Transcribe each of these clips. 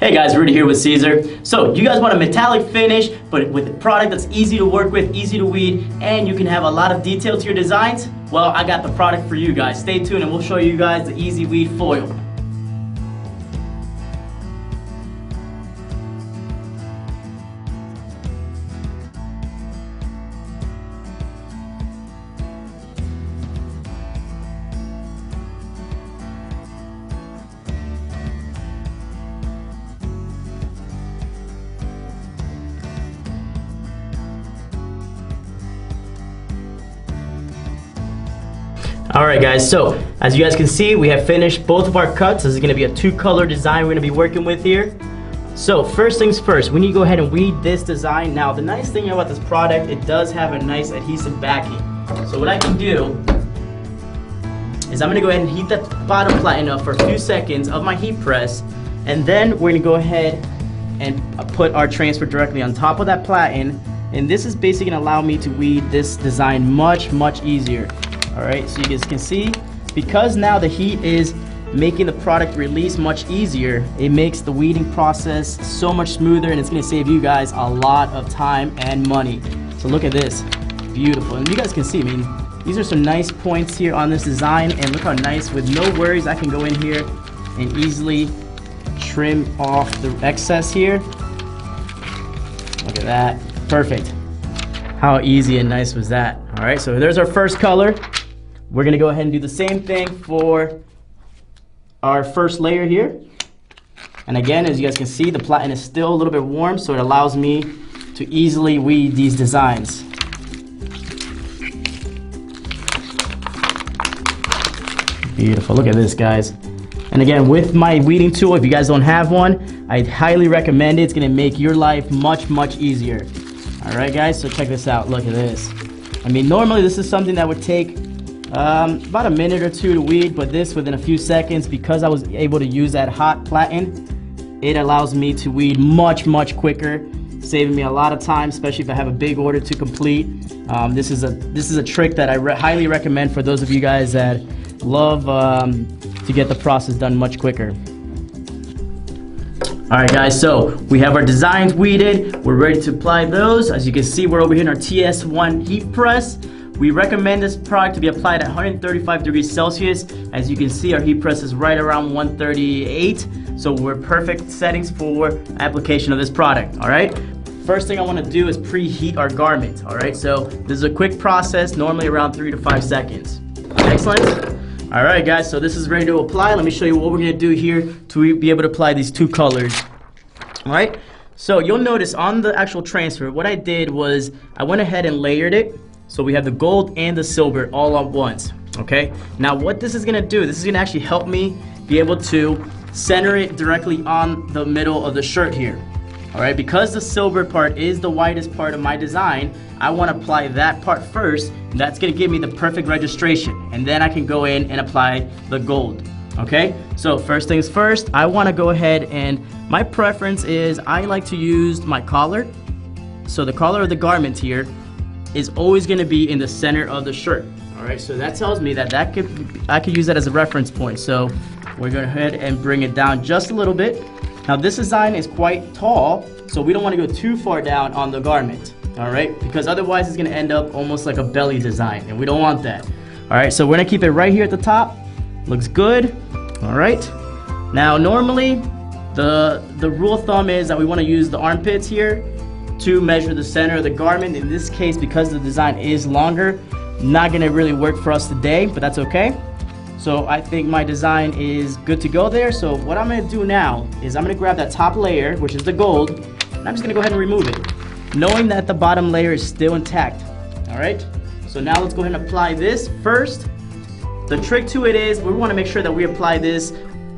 Hey guys, Rudy here with Siser. So you guys want a metallic finish, but with a product that's easy to work with, easy to weed, and you can have a lot of detail to your designs? Well, I got the product for you guys. Stay tuned and we'll show you guys the Easy Weed Foil. Alright guys, so as you guys can see, we have finished both of our cuts. This is going to be a two-color design we're going to be working with here. So first things first, we need to go ahead and weed this design. Now the nice thing about this product, it does have a nice adhesive backing. So what I can do is I'm going to go ahead and heat the bottom platen up for a few seconds of my heat press, and then we're going to go ahead and put our transfer directly on top of that platen, and this is basically going to allow me to weed this design much easier. Alright, so you guys can see, because now the heat is making the product release much easier, it makes the weeding process so much smoother, and it's going to save you guys a lot of time and money. So look at this, beautiful. And you guys can see, I mean, these are some nice points here on this design, and look how nice, with no worries, I can go in here and easily trim off the excess here. Look at that, perfect. How easy and nice was that? Alright, so there's our first color. We're going to go ahead and do the same thing for our first layer here. And again, as you guys can see, the platen is still a little bit warm, so it allows me to easily weed these designs. Beautiful. Look at this, guys. And again, with my weeding tool, if you guys don't have one, I highly recommend it. It's going to make your life much easier. Alright guys, so check this out. Look at this. I mean, normally this is something that would take about a minute or two to weed, but this within a few seconds, because I was able to use that hot platen, it allows me to weed much quicker, saving me a lot of time, especially if I have a big order to complete. This is a trick that I highly recommend for those of you guys that love to get the process done much quicker. Alright guys, so we have our designs weeded. We're ready to apply those. As you can see, we're over here in our TS1 heat press. We recommend this product to be applied at 135 degrees Celsius. As you can see, our heat press is right around 138. So we're perfect settings for application of this product, alright? First thing I want to do is preheat our garment, alright? So this is a quick process, normally around 3 to 5 seconds. Excellent. Alright guys, so this is ready to apply. Let me show you what we're going to do here to be able to apply these two colors. Alright, so you'll notice on the actual transfer, what I did was I went ahead and layered it. So we have the gold and the silver all at once, okay? Now what this is going to do, this is going to actually help me be able to center it directly on the middle of the shirt here. Alright, because the silver part is the widest part of my design, I want to apply that part first. And that's going to give me the perfect registration. And then I can go in and apply the gold. Okay, so first things first, I want to go ahead, and my preference is I like to use my collar. So the collar of the garment here is always going to be in the center of the shirt. Alright, so that tells me that I could use that as a reference point. So we're going to go ahead and bring it down just a little bit. Now this design is quite tall, so we don't want to go too far down on the garment. Alright, because otherwise it's going to end up almost like a belly design, and we don't want that. Alright, so we're going to keep it right here at the top. Looks good. Alright, now normally the rule of thumb is that we want to use the armpits here to measure the center of the garment. In this case, because the design is longer, not going to really work for us today, but that's okay. So I think my design is good to go there. So what I'm going to do now is I'm going to grab that top layer, which is the gold, and I'm just going to go ahead and remove it, knowing that the bottom layer is still intact. Alright, so now let's go ahead and apply this first. The trick to it is we want to make sure that we apply this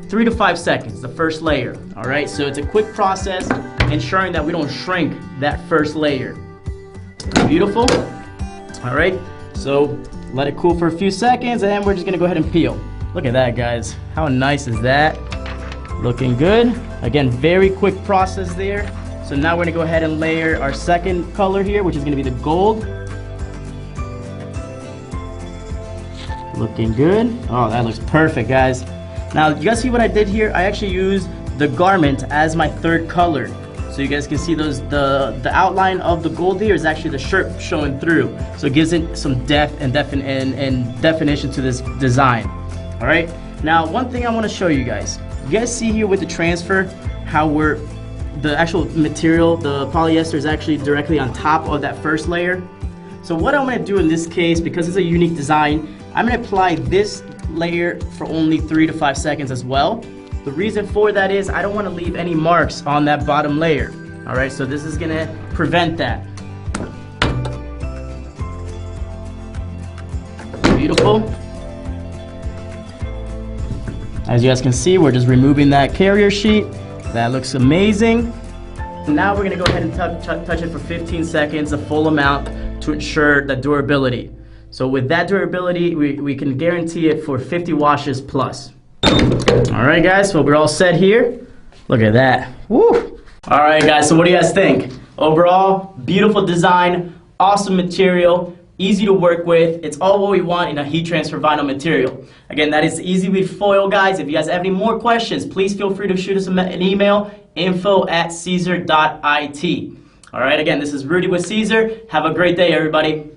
3 to 5 seconds, the first layer. Alright, so it's a quick process, ensuring that we don't shrink that first layer. Beautiful. Alright, so let it cool for a few seconds, and we're just going to go ahead and peel. Look at that, guys. How nice is that? Looking good. Again, very quick process there. So now we're going to go ahead and layer our second color here, which is going to be the gold. Looking good. Oh, that looks perfect, guys. Now, you guys see what I did here? I actually used the garment as my third color. So you guys can see the outline of the gold here is actually the shirt showing through. So it gives it some depth and definition to this design. All right. Now, one thing I want to show you guys. You guys see here with the transfer how the actual material, the polyester, is actually directly on top of that first layer. So what I'm going to do in this case, because it's a unique design, I'm going to apply this layer for only 3 to 5 seconds as well. The reason for that is I don't want to leave any marks on that bottom layer. All right, so this is going to prevent that. Beautiful. As you guys can see, we're just removing that carrier sheet. That looks amazing. Now we're going to go ahead and touch it for 15 seconds, the full amount, to ensure the durability. So with that durability, we can guarantee it for 50 washes plus. All right, guys, so we're all set here. Look at that. Woo! All right, guys, so what do you guys think? Overall, beautiful design, awesome material, easy to work with. It's all what we want in a heat transfer vinyl material. Again, that is Easy with Foil, guys. If you guys have any more questions, please feel free to shoot us an email, info@siser.it. All right, again, this is Rudy with Siser. Have a great day, everybody.